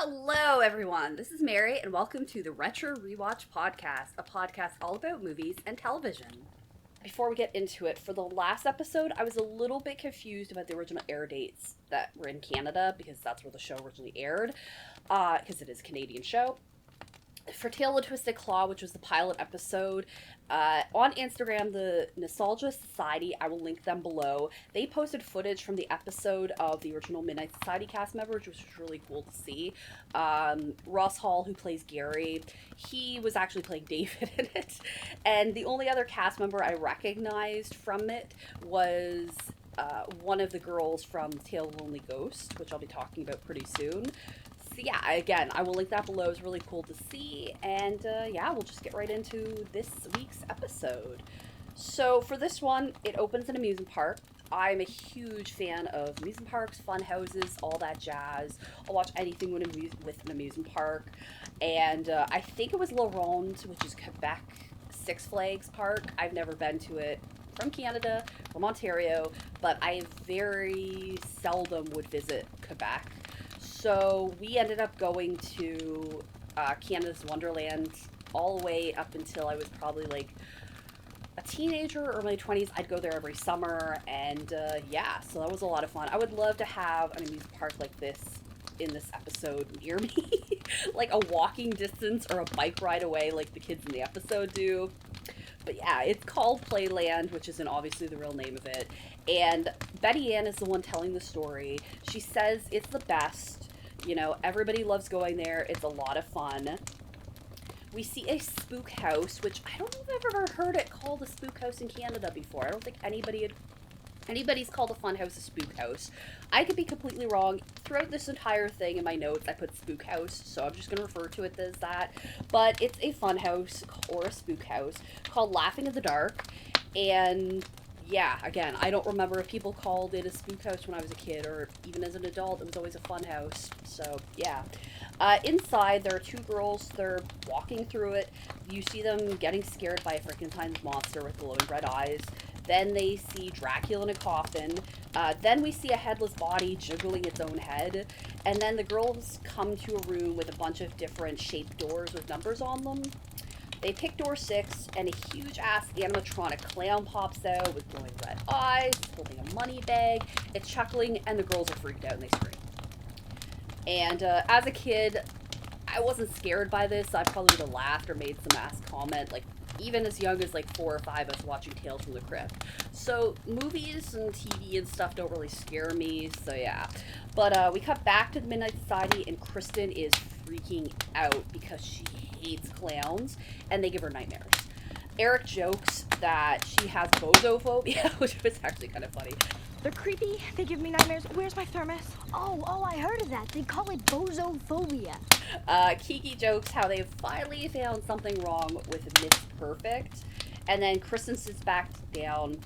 Hello, everyone. This is Mary, and welcome to the Retro Rewatch podcast, a podcast all about movies and television. Before we get into it, for the last episode, I was a little bit confused about the original air dates that were in Canada, because that's where the show originally aired, because it is a Canadian show. For Tale of the Twisted Claw, which was the pilot episode, on Instagram, the Nostalgia Society, I will link them below. They posted footage from the episode of the original Midnight Society cast members, which was really cool to see. Ross Hall, who plays Gary, he was actually playing David in it. And the only other cast member I recognized from it was one of the girls from Tale of the Lonely Ghost, which I'll be talking about pretty soon. So yeah, again, I will link that below. It's really cool to see. And yeah, we'll just get right into this week's episode. So for this one, it opens in an amusement park. I'm a huge fan of amusement parks, fun houses, all that jazz. I'll watch anything with an amusement park. And I think it was La Ronde, which is Quebec Six Flags Park. I've never been to it. From Canada, from Ontario, but I very seldom would visit Quebec. So we ended up going to Canada's Wonderland all the way up until I was probably like a teenager or my 20s. I'd go there every summer, and yeah, so that was a lot of fun. I would love to have an amusement park like this in this episode near me, like a walking distance or a bike ride away like the kids in the episode do. But yeah, it's called Playland, which isn't obviously the real name of it. And Betty Ann is the one telling the story. She says it's the best. You know, everybody loves going there. It's a lot of fun. We see a spook house, which I don't know if I've ever heard it called a spook house in Canada before. I don't think anybody's called a fun house a spook house. I could be completely wrong. Throughout this entire thing in my notes, I put spook house, so I'm just going to refer to it as that. But it's a fun house, or a spook house, called Laughing in the Dark. And yeah, again, I don't remember if people called it a spook house when I was a kid, or even as an adult, it was always a fun house. So yeah. Inside, there are two girls. They're walking through it. You see them getting scared by a Frankenstein's monster with glowing red eyes. Then they see Dracula in a coffin. Then we see a headless body jiggling its own head. And then the girls come to a room with a bunch of different shaped doors with numbers on them. They pick door 6, and a huge-ass animatronic clown pops out with glowing red eyes, holding a money bag. It's chuckling, and the girls are freaked out, and they scream. And as a kid, I wasn't scared by this. I probably would have laughed or made some ass comment, like, even as young as, like, 4 or 5, I was watching Tales from the Crypt. So, movies and TV and stuff don't really scare me, so yeah. But we cut back to the Midnight Society, and Kristen is freaking out because she hates clowns, and they give her nightmares. Eric jokes that she has bozophobia, which was actually kind of funny. They're creepy. They give me nightmares. Where's my thermos? Oh, I heard of that. They call it bozophobia. Kiki jokes how they've finally found something wrong with Miss Perfect. And then Kristen sits back down.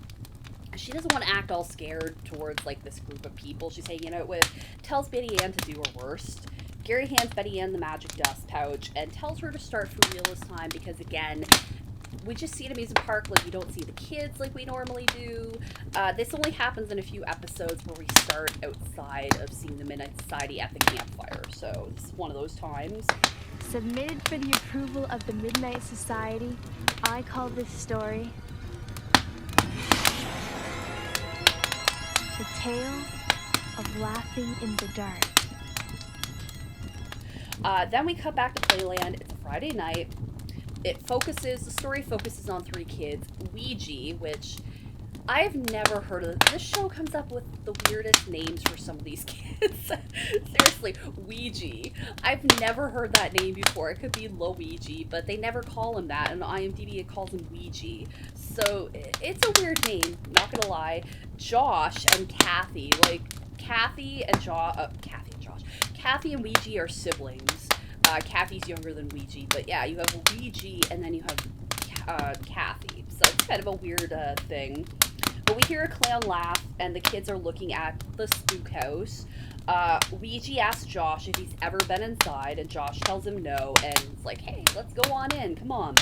She doesn't want to act all scared towards, like, this group of people she's hanging out with. Tells Betty Ann to do her worst. Gary hands Betty Ann the magic dust pouch and tells her to start for real this time because, again, we just see an amusement park like we don't see the kids like we normally do. This only happens in a few episodes where we start outside of seeing the Midnight Society at the campfire. So this is one of those times. Submitted for the approval of the Midnight Society, I call this story The Tale of Laughing in the Dark. Then we cut back to Playland. It's a Friday night. The story focuses on 3 kids. Ouija, which I've never heard of. This show comes up with the weirdest names for some of these kids. Seriously, Ouija. I've never heard that name before. It could be Luigi, but they never call him that. And on IMDb, it calls him Ouija. So it's a weird name, not gonna lie. Josh and Kathy, like Kathy and Josh. Kathy and Ouija are siblings. Kathy's younger than Ouija, but yeah, you have Ouija and then you have Kathy. So it's kind of a weird thing. But we hear a clown laugh, and the kids are looking at the spook house. Ouija asks Josh if he's ever been inside, and Josh tells him no, and it's like, hey, let's go on in, come on.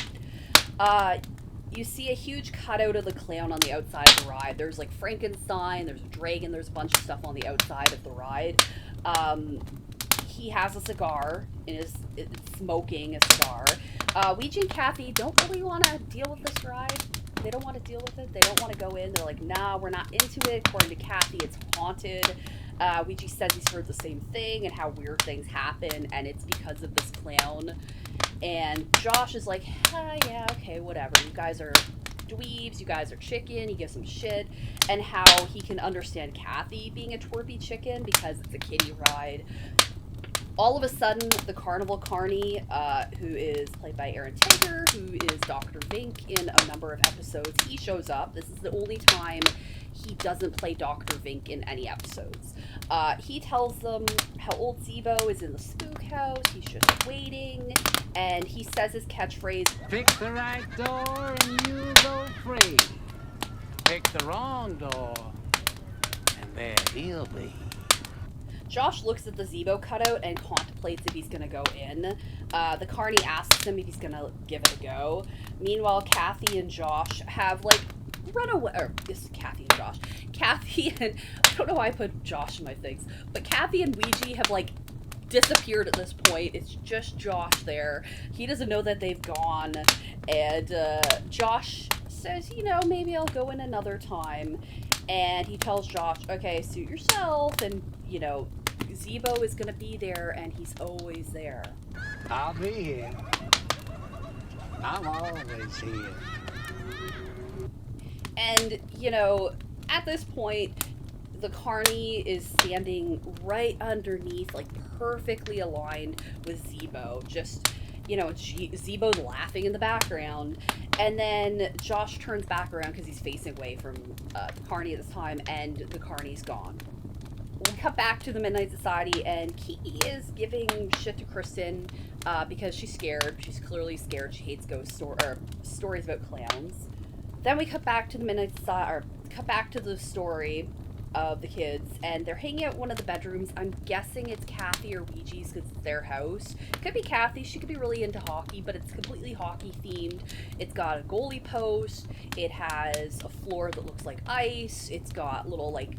You see a huge cutout of the clown on the outside of the ride. There's like Frankenstein, there's a dragon, there's a bunch of stuff on the outside of the ride. he has a cigar and is smoking a cigar. Ouija and Kathy don't really want to deal with this ride. They don't want to deal with it. They don't want to go in. They're like, nah, we're not into it. According to Kathy, it's haunted. Ouija says he's heard the same thing and how weird things happen, and it's because of this clown. And Josh is like, yeah, okay, whatever. You guys are dweebs. You guys are chicken. He gives him shit. And how he can understand Kathy being a twerpy chicken because it's a kiddie ride. All of a sudden, the Carnival Carney, who is played by Aaron Tager, who is Dr. Vink in a number of episodes, he shows up. This is the only time he doesn't play Dr. Vink in any episodes. He tells them how old Zeebo is in the spook house, he's just waiting, and he says his catchphrase, pick the right door and you go free. Pick the wrong door and there he'll be. Josh looks at the Zeebo cutout and contemplates if he's gonna go in. The Carney asks him if he's gonna give it a go. Meanwhile, Kathy and Josh have, like, run away. Or, this is Kathy and Josh. Kathy and, I don't know why I put Josh in my things, but Kathy and Ouija have, like, disappeared at this point. It's just Josh there. He doesn't know that they've gone. And Josh says, you know, maybe I'll go in another time. And he tells Josh, okay, suit yourself, and, you know, Zeebo is gonna be there, and he's always there. I'll be here. I'm always here. And, you know, at this point, the Carney is standing right underneath, like, perfectly aligned with Zeebo. Just, you know, Zeebo's laughing in the background. And then Josh turns back around because he's facing away from the Carney at this time, and the Carney's gone. We cut back to the Midnight Society, and Kiki is giving shit to Kristen because she's scared. She's clearly scared. She hates ghost stories about clowns. Then we cut back to the Midnight Society, or cut back to the story of the kids, and they're hanging out in one of the bedrooms. I'm guessing it's Kathy or Ouija's because it's their house. Could be Kathy. She could be really into hockey, but it's completely hockey themed. It's got a goalie post. It has a floor that looks like ice. It's got little, like,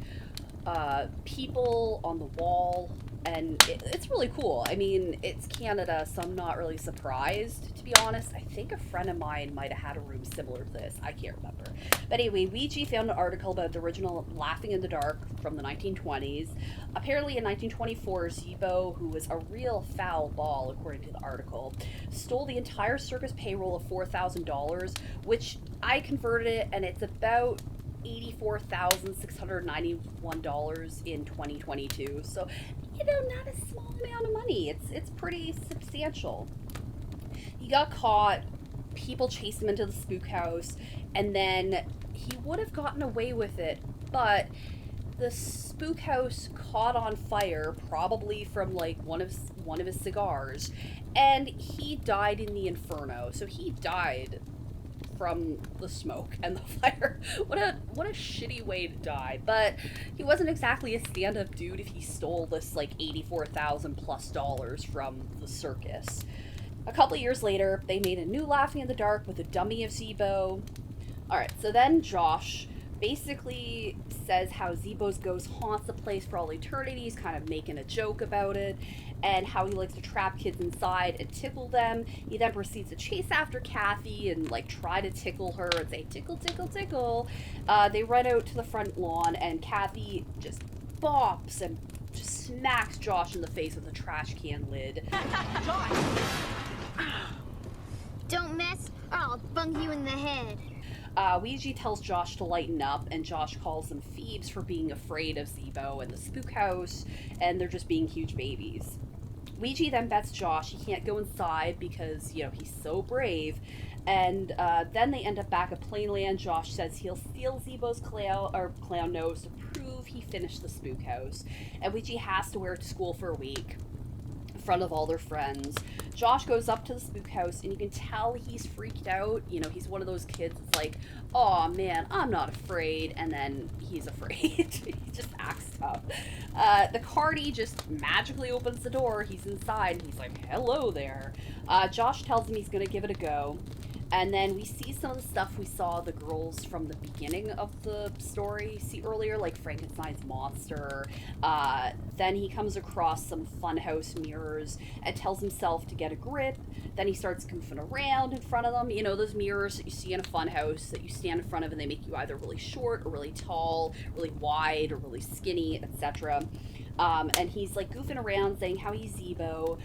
people on the wall, and it's really cool. I mean, it's Canada, so I'm not really surprised, to be honest. I think a friend of mine might have had a room similar to this. I can't remember. But anyway, Ouija found an article about the original Laughing in the Dark from the 1920s. Apparently in 1924, Zeebo, who was a real foul ball, according to the article, stole the entire circus payroll of $4,000, which I converted it, and it's about $84,691 in 2022. So, you know, not a small amount of money. It's pretty substantial. He got caught. People chased him into the spook house, and then he would have gotten away with it, but the spook house caught on fire, probably from, like, one of his cigars, and he died in the inferno. So he died from the smoke and the fire. What a shitty way to die. But he wasn't exactly a stand-up dude if he stole this, like, $84,000 plus from the circus. A couple years later, they made a new Laughing in the Dark with a dummy of Zeebo. Alright, so then Josh basically says how Zeebo's ghost haunts the place for all eternity. He's kind of making a joke about it, and how he likes to trap kids inside and tickle them. He then proceeds to chase after Kathy and, like, try to tickle her and say, tickle, tickle, tickle. They run out to the front lawn, and Kathy just bops and just smacks Josh in the face with a trash can lid. Don't mess, or I'll bung you in the head. Ouija tells Josh to lighten up, and Josh calls them Phoebes for being afraid of Zeebo and the spook house, and they're just being huge babies. Ouija then bets Josh he can't go inside because, you know, he's so brave, and then they end up back at Plainland. Josh says he'll steal Zeebo's clown nose to prove he finished the spook house, and Ouija has to wear it to school for a week in front of all their friends. Josh goes up to the spook house, and you can tell he's freaked out. You know, he's one of those kids that's like, oh man, I'm not afraid, and then he's afraid. He just acts tough. The Carney just magically opens the door. He's inside, and he's like, hello there. Josh tells him he's gonna give it a go. And then we see some of the stuff we saw the girls from the beginning of the story see earlier, like Frankenstein's monster. Then he comes across some funhouse mirrors and tells himself to get a grip. Then he starts goofing around in front of them. You know, those mirrors that you see in a funhouse that you stand in front of and they make you either really short or really tall, really wide or really skinny, etc. And he's like goofing around saying how he's Zeebo.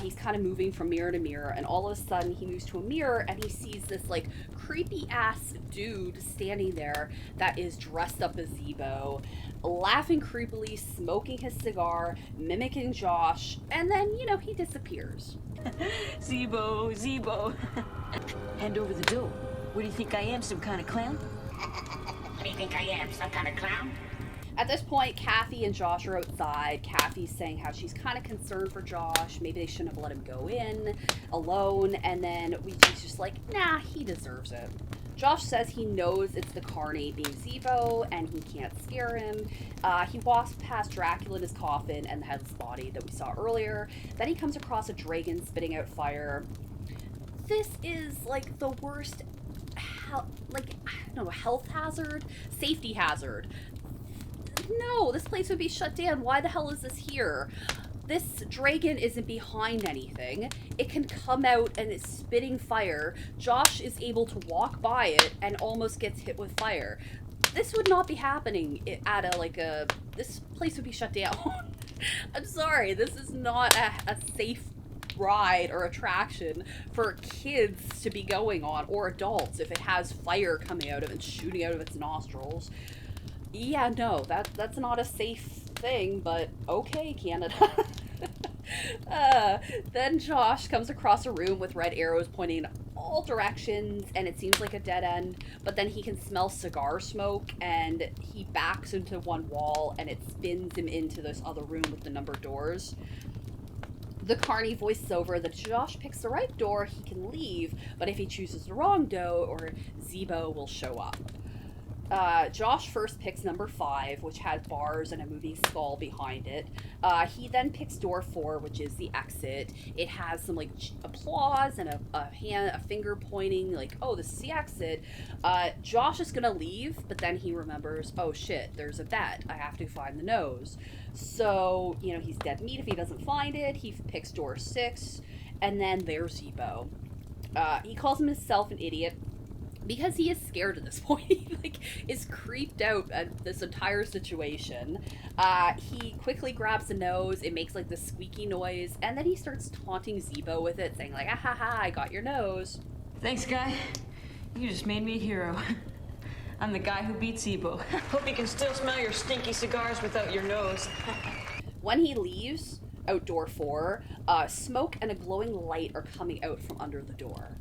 He's kind of moving from mirror to mirror, and all of a sudden he moves to a mirror and he sees this like creepy ass dude standing there that is dressed up as Zeebo, laughing creepily, smoking his cigar, mimicking Josh, and then, you know, he disappears. Zeebo, Zeebo. Hand over the dough. What do you think I am, some kind of clown? What do you think I am, some kind of clown? At this point, Kathy and Josh are outside. Kathy's saying how she's kind of concerned for Josh. Maybe they shouldn't have let him go in alone. And then Ouija's just like, nah, he deserves it. Josh says he knows it's the carny being Zeebo and he can't scare him. He walks past Dracula in his coffin and the headless body that we saw earlier. Then he comes across a dragon spitting out fire. This is like the worst, health hazard? Safety hazard. No, this place would be shut down. Why the hell is this here? This dragon isn't behind anything. It can come out and it's spitting fire. Josh is able to walk by it and almost gets hit with fire. This would not be happening at this place would be shut down. I'm sorry, this is not a safe ride or attraction for kids to be going on, or adults if it has fire coming out of it and shooting out of its nostrils. Yeah, no, that's not a safe thing, but okay, Canada. Then Josh comes across a room with red arrows pointing in all directions, and it seems like a dead end, but then he can smell cigar smoke, and he backs into one wall, and it spins him into this other room with the numbered doors. The carny voices over that if Josh picks the right door, he can leave, but if he chooses the wrong door, Zeebo will show up. Josh first picks number 5, which has bars and a moving skull behind it. He then picks door 4, which is the exit. It has some like applause and a finger pointing like, oh, this is the exit. Josh is gonna leave, but then he remembers, oh shit, there's a bet. I have to find the nose. So, you know, he's dead meat if he doesn't find it. He picks door 6, and then there's Zeebo. He calls himself an idiot because he is scared at this point. He is creeped out at this entire situation. He quickly grabs the nose. It makes like this squeaky noise, and then he starts taunting Zeebo with it, saying like, ah ha ha, I got your nose. Thanks, guy. You just made me a hero. I'm the guy who beat Zeebo. Hope you can still smell your stinky cigars without your nose. When he leaves out door 4, smoke and a glowing light are coming out from under the door.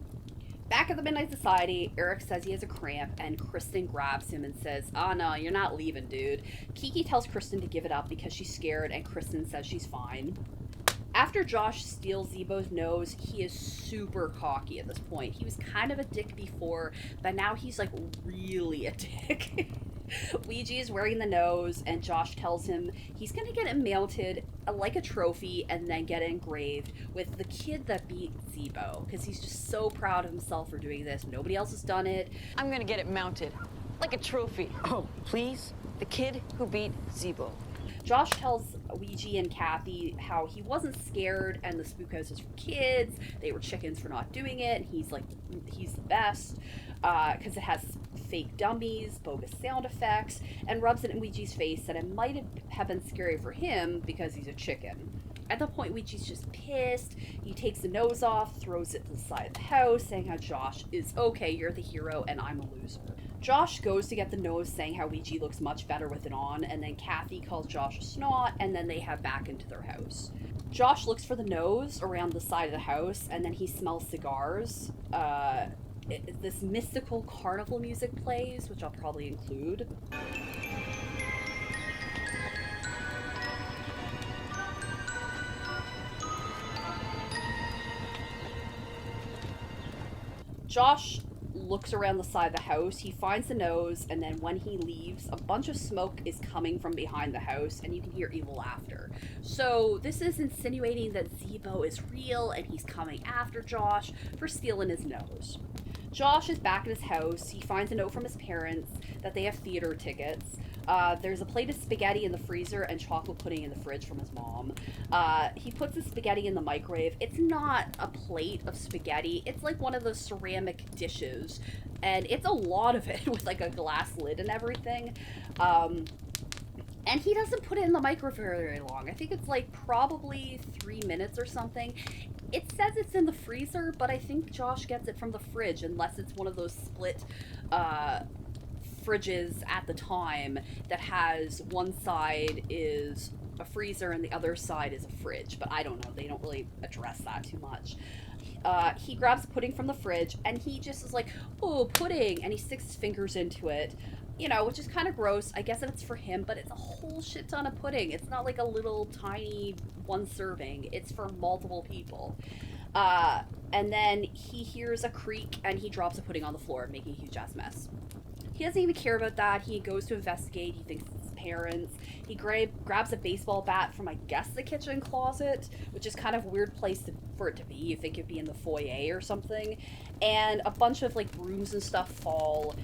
Back at the Midnight Society, Eric says he has a cramp, and Kristen grabs him and says, oh no, you're not leaving, dude. Kiki tells Kristen to give it up because she's scared, and Kristen says she's fine. After Josh steals Zeebo's nose, he is super cocky at this point. He was kind of a dick before, but now he's like really a dick. Ouija is wearing the nose, and Josh tells him he's gonna get it mounted like a trophy and then get it engraved with the kid that beat Zeebo, because he's just so proud of himself for doing this. Nobody else has done it. I'm gonna get it mounted like a trophy. Oh, please? The kid who beat Zeebo. Josh tells Ouija and Kathy how he wasn't scared and the spook house is for kids. They were chickens for not doing it. And he's like, he's the best because it has fake dummies, bogus sound effects, and rubs it in Ouija's face that it might have been scary for him because he's a chicken. At that point, Ouija's just pissed. He takes the nose off, throws it to the side of the house, saying how Josh is okay, you're the hero, and I'm a loser. Josh goes to get the nose, saying how Ouija looks much better with it on, and then Kathy calls Josh a snot, and then they head back into their house. Josh looks for the nose around the side of the house, and then he smells cigars. This mystical carnival music plays, which I'll probably include. Josh looks around the side of the house, he finds the nose, and then when he leaves, a bunch of smoke is coming from behind the house, and you can hear evil laughter. So this is insinuating that Zeebo is real, and he's coming after Josh for stealing his nose. Josh is back at his house. He finds a note from his parents that they have theater tickets. There's a plate of spaghetti in the freezer and chocolate pudding in the fridge from his mom. He puts the spaghetti in the microwave. It's not a plate of spaghetti. It's like one of those ceramic dishes. And it's a lot of it with like a glass lid and everything. And he doesn't put it in the microwave very long. I think it's like probably 3 minutes or something. It says it's in the freezer, but I think Josh gets it from the fridge, unless it's one of those split fridges at the time that has one side is a freezer and the other side is a fridge. But I don't know. They don't really address that too much. He grabs pudding from the fridge, and he just is like, oh, pudding, and he sticks his fingers into it. You know, which is kind of gross. I guess it's for him, but it's a whole shit ton of pudding. It's not like a little tiny one serving. It's for multiple people. And then he hears a creak and he drops a pudding on the floor, making a huge ass mess. He doesn't even care about that. He goes to investigate. He thinks it's his parents. He grabs a baseball bat from, I guess, the kitchen closet, which is kind of a weird place for it to be. You think it'd be in the foyer or something. And a bunch of, like, brooms and stuff fall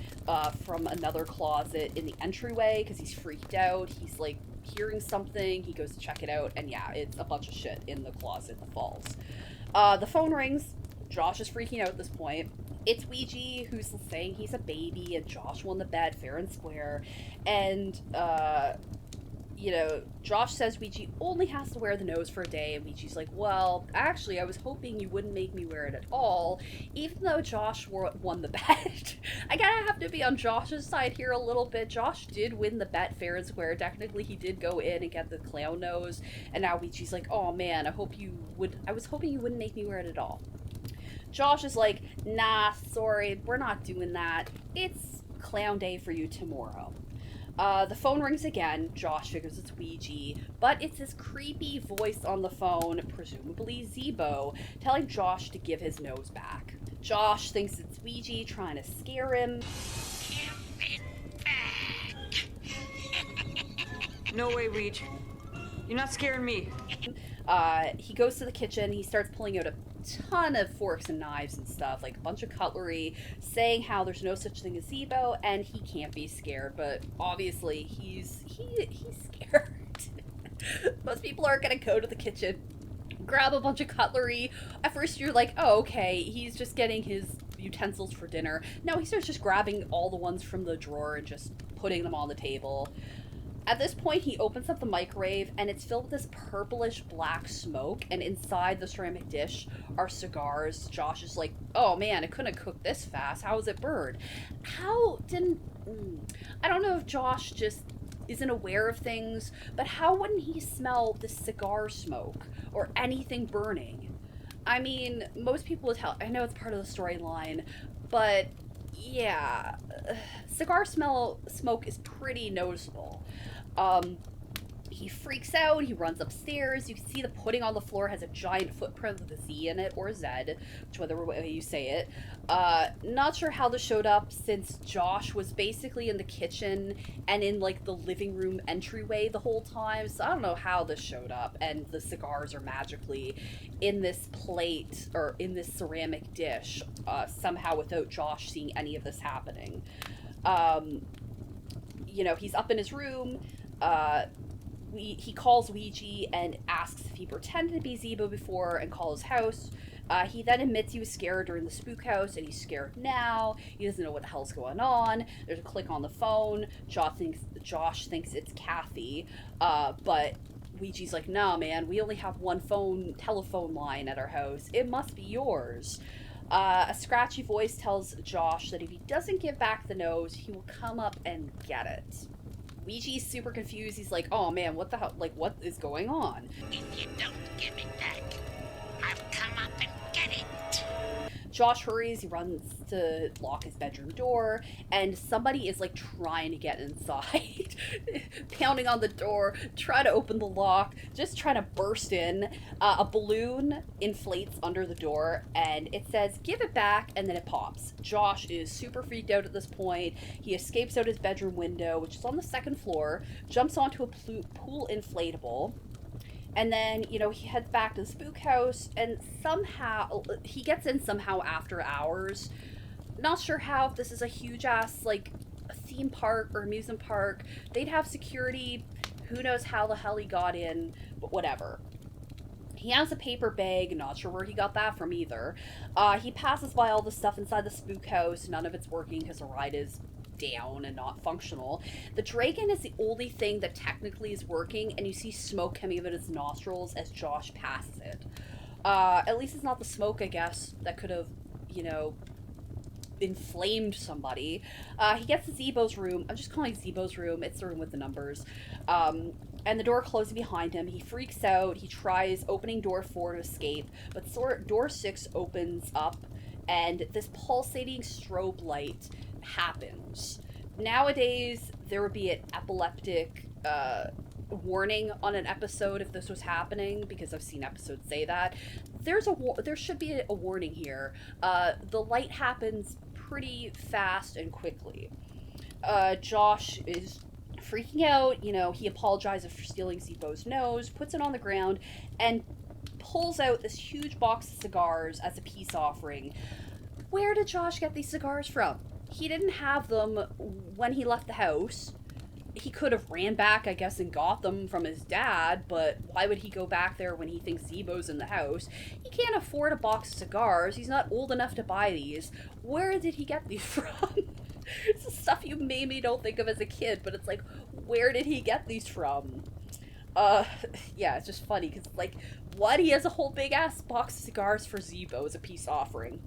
from another closet in the entryway because he's freaked out. He's, like, hearing something. He goes to check it out. And, yeah, it's a bunch of shit in the closet that falls. The phone rings. Josh is freaking out at this point. It's Ouija who's saying he's a baby and Josh won the bet fair and square. And, you know, Josh says Ouija only has to wear the nose for a day. And Ouija's like, well, actually, I was hoping you wouldn't make me wear it at all, even though Josh won the bet. I gotta have to be on Josh's side here a little bit. Josh did win the bet fair and square. Technically, he did go in and get the clown nose. And now Ouija's like, oh man, I was hoping you wouldn't make me wear it at all. Josh is like, nah, sorry, we're not doing that. It's clown day for you tomorrow. The phone rings again. Josh figures it's Ouija, but it's his creepy voice on the phone, presumably Zeebo, telling Josh to give his nose back. Josh thinks it's Ouija trying to scare him. Give it back. No way, Ouija. You're not scaring me. He goes to the kitchen. He starts pulling out a ton of forks and knives and stuff, like a bunch of cutlery, saying how there's no such thing as Zeebo and he can't be scared, but obviously he's scared. Most people aren't gonna go to the kitchen, grab a bunch of cutlery. At first you're like, oh, okay, he's just getting his utensils for dinner. No, he starts just grabbing all the ones from the drawer and just putting them on the table. At this point, he opens up the microwave, and it's filled with this purplish black smoke, and inside the ceramic dish are cigars. Josh is like, oh man, it couldn't have cooked this fast. How was it burned? I don't know if Josh just isn't aware of things, but how wouldn't he smell the cigar smoke or anything burning? I mean, most people would tell. I know it's part of the storyline, but yeah, cigar smoke is pretty noticeable. He freaks out, he runs upstairs. You can see the pudding on the floor has a giant footprint with a Z in it, or a Z, whichever way you say it. Not sure how this showed up, since Josh was basically in the kitchen and in, like, the living room entryway the whole time, so I don't know how this showed up, and the cigars are magically in this plate, or in this ceramic dish, somehow without Josh seeing any of this happening. You know, he's up in his room. He calls Ouija and asks if he pretended to be Zeebo before and call his house. He then admits he was scared during the spook house, and he's scared now. He doesn't know what the hell's going on. There's a click on the phone. Josh thinks it's Kathy, but Ouija's like, no, man, we only have one telephone line at our house. It must be yours. A scratchy voice tells Josh that if he doesn't give back the nose, he will come up and get it. Ouija's super confused. He's like, oh man, what the hell? Like, what is going on? If you don't give it back, I'll come up and get it. Josh hurries. He runs to lock his bedroom door, and somebody is like trying to get inside, pounding on the door, trying to open the lock, just trying to burst in. A balloon inflates under the door, and it says, give it back, and then it pops. Josh is super freaked out at this point. He escapes out his bedroom window, which is on the second floor, jumps onto a pool inflatable. And then, you know, he heads back to the spook house, and somehow, he gets in somehow after hours, Not sure how, if this is a huge ass, like, a theme park or amusement park. They'd have security. Who knows how the hell he got in, but whatever. He has a paper bag, not sure where he got that from either. He passes by all the stuff inside the spook house. None of it's working because the ride is down and not functional. The Dragon is the only thing that technically is working, and you see smoke coming out of his nostrils as Josh passes it. At least it's not the smoke, I guess, that could have, you know, inflamed somebody. He gets to Zeebo's room. I'm just calling it Zeebo's room. It's the room with the numbers. And the door closing behind him. He freaks out. He tries opening door 4 to escape, but door 6 opens up, and this pulsating strobe light happens. Nowadays, there would be an epileptic warning on an episode if this was happening, because I've seen episodes say that. There should be a warning here. The light happens pretty fast and quickly. Josh is freaking out. You know, he apologizes for stealing Zeebo's nose, puts it on the ground, and pulls out this huge box of cigars as a peace offering. Where did Josh get these cigars from? He didn't have them when he left the house. He could have ran back, I guess, and got them from his dad, but why would he go back there when he thinks Zeebo's in the house? He can't afford a box of cigars. He's not old enough to buy these. Where did he get these from? It's the stuff you maybe don't think of as a kid, but it's like, where did he get these from? Yeah, it's just funny, because, like, what? He has a whole big-ass box of cigars for Zeebo as a peace offering.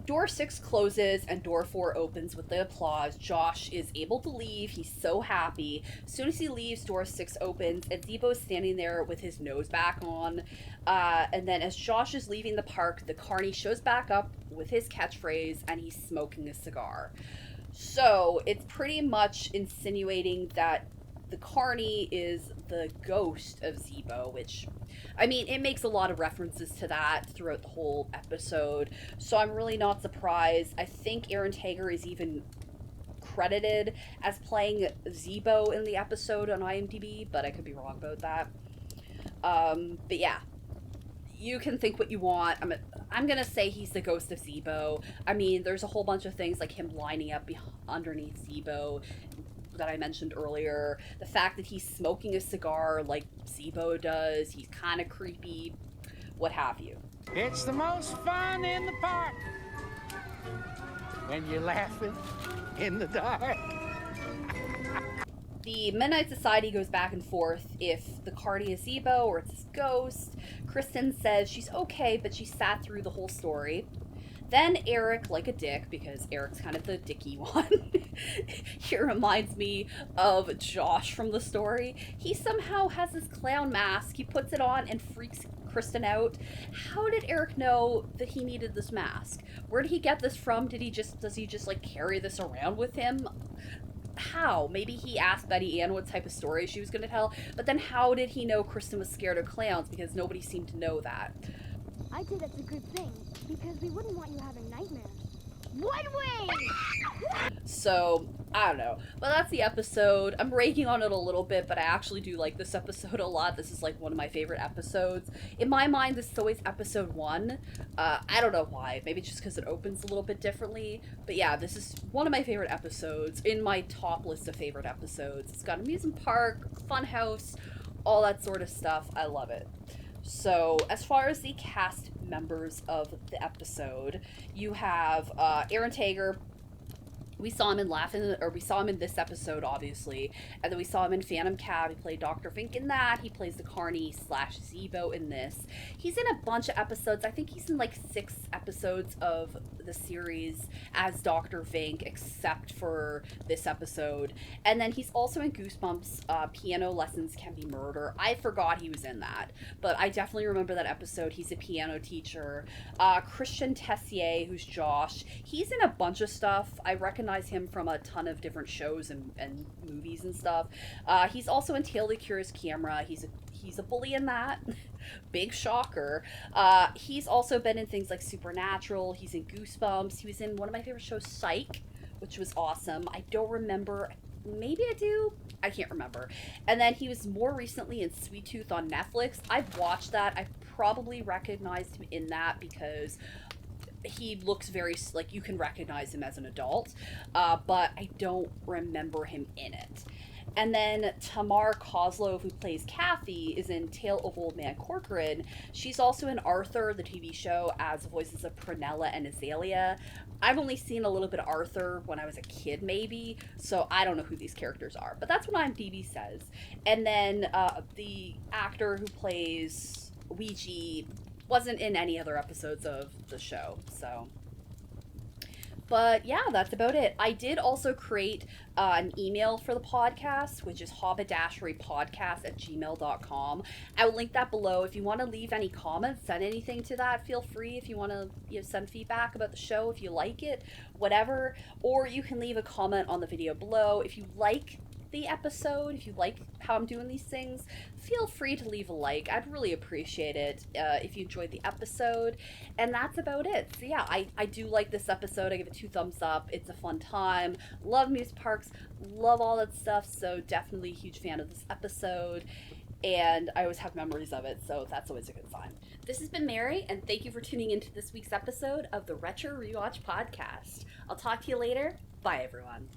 Door 6 closes and door 4 opens with the applause. Josh is able to leave. He's so happy. As soon as he leaves, door 6 opens and Zeebo is standing there with his nose back on. And then as Josh is leaving the park, the carny shows back up with his catchphrase and he's smoking a cigar. So it's pretty much insinuating that the carny is the ghost of Zeebo, which, I mean, it makes a lot of references to that throughout the whole episode, so I'm really not surprised. I think Aaron Tager is even credited as playing Zeebo in the episode on IMDb, but I could be wrong about that. But yeah, you can think what you want. I'm gonna say he's the ghost of Zeebo. I mean, there's a whole bunch of things like him lining up underneath Zeebo that I mentioned earlier. The fact that he's smoking a cigar like Zeebo does, he's kind of creepy, what have you. It's the most fun in the park when you're laughing in the dark. The Midnight Society goes back and forth if the carny is Zeebo or it's his ghost. Kristen says she's okay, but she sat through the whole story. Then Eric, like a dick, because Eric's kind of the dicky one, he reminds me of Josh from the story. He somehow has this clown mask. He puts it on and freaks Kristen out. How did Eric know that he needed this mask? Where did he get this from? Does he just like carry this around with him? How? Maybe he asked Betty Ann what type of story she was going to tell, but then how did he know Kristen was scared of clowns? Because nobody seemed to know that. I'd say that's a good thing, because we wouldn't want you having nightmares. One way! So, I don't know. But that's the episode. I'm raking on it a little bit, but I actually do like this episode a lot. This is like one of my favorite episodes. In my mind, this is always episode 1. I don't know why. Maybe just because it opens a little bit differently. But yeah, this is one of my favorite episodes in my top list of favorite episodes. It's got amusement park, fun house, all that sort of stuff. I love it. So, as far as the cast members of the episode, you have Aaron Tager. We saw him in this episode, obviously, and then we saw him in Phantom Cab. He played Dr. Fink in that. He plays the carny / Zeebo in this. He's in a bunch of episodes. I think he's in like 6 episodes of the series as Dr. Fink, except for this episode. And then he's also in Goosebumps, Piano Lessons Can Be Murder. I forgot he was in that, but I definitely remember that episode. He's a piano teacher. Christian Tessier, who's Josh, he's in a bunch of stuff. I recognize him from a ton of different shows and movies and stuff. He's also in Tale the Curious Camera. He's a bully in that. Big shocker. He's also been in things like Supernatural. He's in Goosebumps. He was in one of my favorite shows, Psych, which was awesome. I don't remember. Maybe I do. I can't remember. And then he was more recently in Sweet Tooth on Netflix. I've watched that. I probably recognized him in that because he looks very, like, you can recognize him as an adult, but I don't remember him in it. And then Tamar Kozlov, who plays Kathy, is in Tale of Old Man Corcoran. She's also in Arthur, the TV show, as the voices of Prunella and Azalea. I've only seen a little bit of Arthur when I was a kid, maybe, so I don't know who these characters are. But that's what IMDb says. And then the actor who plays Ouija wasn't in any other episodes of the show, so... But yeah, that's about it. I did also create an email for the podcast, which is haberdasherypodcast@gmail.com. I will link that below. If you want to leave any comments, send anything to that, feel free. If you want to send feedback about the show, if you like it, whatever. Or you can leave a comment on the video below. If you like the episode, if you like how I'm doing these things, feel free to leave a like. I'd really appreciate it if you enjoyed the episode. And that's about it. So yeah, I do like this episode. I give it 2 thumbs up. It's a fun time. Love amusement parks. Love all that stuff. So definitely a huge fan of this episode. And I always have memories of it, so that's always a good sign. This has been Mary, and thank you for tuning into this week's episode of the Retro Rewatch Podcast. I'll talk to you later. Bye, everyone.